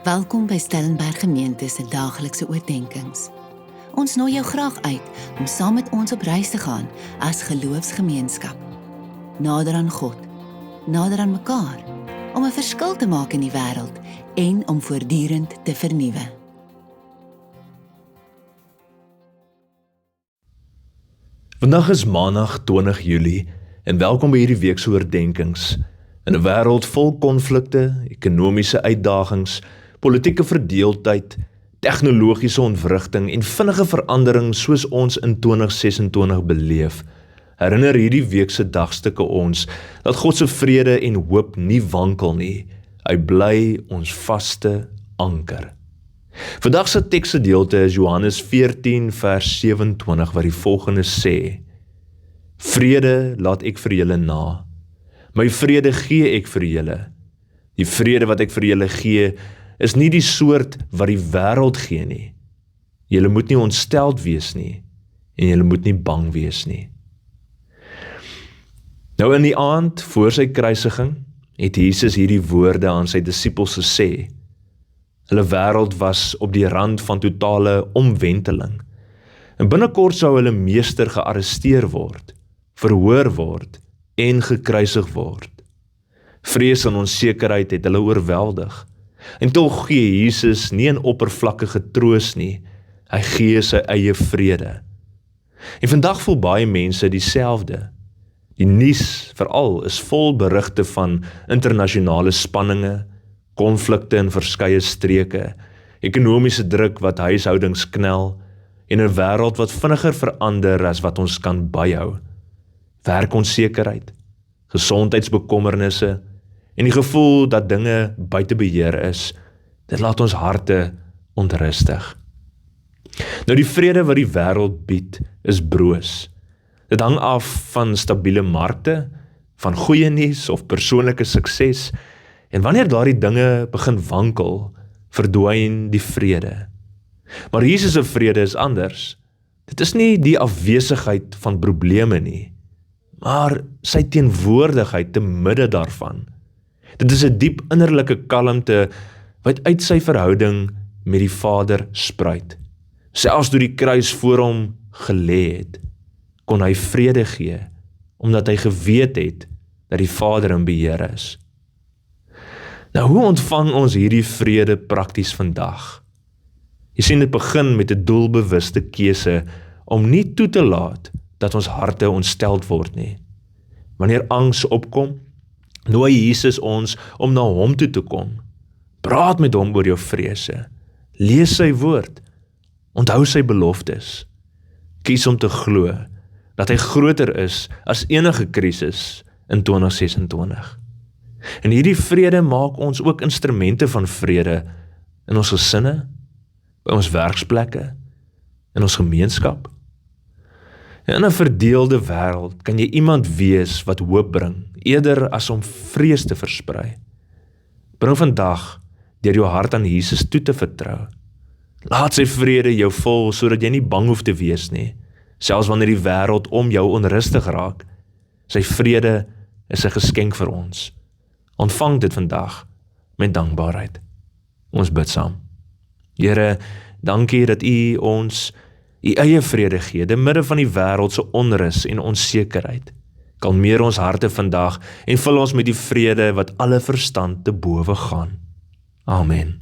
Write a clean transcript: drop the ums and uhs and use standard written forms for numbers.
Welkom by Stellenberg Gemeente se daaglikse oordeenkings. Ons nooi jou graag uit om saam met ons op reis te gaan as geloofsgemeenskap. Nader aan God, nader aan mekaar, om 'n verskil te maak in die wêreld en om voortdurend te vernuwe. Vandag is Maandag 20 Julie en welkom by hierdie week se oordeenkings. In 'n wêreld vol konflikte, ekonomiese uitdagings, politieke verdeeldheid, tegnologiese ontwrigting en vinnige verandering soos ons in 2026 beleef, herinner hierdie week se dagstukke ons dat God se vrede en hoop nie wankel nie. Hy bly ons vaste anker. Vandag se teksgedeelte is Johannes 14 vers 27 wat die volgende sê: Vrede laat ek vir julle na. My vrede gee ek vir julle. Die vrede wat ek vir julle gee, is nie die soort wat die wêreld gee nie. Julle moet nie ontsteld wees nie, en julle moet nie bang wees nie. Nou in die aand voor sy kruisiging, het Jesus hierdie woorde aan sy disippels gesê. Hulle wêreld was op die rand van totale omwenteling. En binnekort sou hulle meester gearresteer word, verhoor word en gekruisig word. Vrees en onsekerheid het hulle oorweldig. En tog gee Jesus nie 'n oppervlakkige troos nie, hy gee sy eie vrede. En vandag voel baie mense dieselfde. Die nuus veral is vol berigte van internasionale spanninge, konflikte in verskeie streke, ekonomiese druk wat huishoudings knel, en 'n wêreld wat vinniger verander as wat ons kan byhou. Werkonsekerheid, gesondheidsbekommernisse, en die gevoel dat dinge buite beheer is, dit laat ons harte onrustig. Nou die vrede wat die wêreld bied, is broos. Dit hang af van stabiele markte, van goeie nuus of persoonlike sukses, en wanneer daardie dinge begin wankel, verdwyn die vrede. Maar Jesus se vrede is anders. Dit is nie die afwesigheid van probleme nie, maar sy teenwoordigheid te midde daarvan. Dit is 'n diep innerlike kalmte wat uit sy verhouding met die Vader spruit. Selfs toe die kruis voor hom gelê het, kon hy vrede gee, omdat hy geweet het dat die Vader in beheer is. Nou, hoe ontvang ons hierdie vrede prakties vandag? Jy sien, dit begin met 'n doelbewuste keuse om nie toe te laat dat ons harte ontsteld word nie. Wanneer angs opkom, nooi Jesus ons om na hom toe te kom. Praat met hom oor jou vrese. Lees sy woord. Onthou sy beloftes. Kies om te glo dat hy groter is as enige krisis in 2026. En hierdie vrede maak ons ook instrumente van vrede in ons gesinne, by ons werksplekke, in ons gemeenskap. In 'n verdeelde wêreld kan jy iemand wees wat hoop bring, eerder as om vrees te versprei. Bring vandag deur jou hart aan Jesus toe te vertrou. Laat sy vrede jou vul sodat jy nie bang hoef te wees nie, selfs wanneer die wêreld om jou onrustig raak. Sy vrede is 'n geskenk vir ons. Ontvang dit vandag met dankbaarheid. Ons bid saam. Here, dankie dat U ons U eie vrede gee, te midde van die wêreld se onrus en onsekerheid. Kalmeer ons harte vandag en vul ons met die vrede wat alle verstand te bowe gaan. Amen.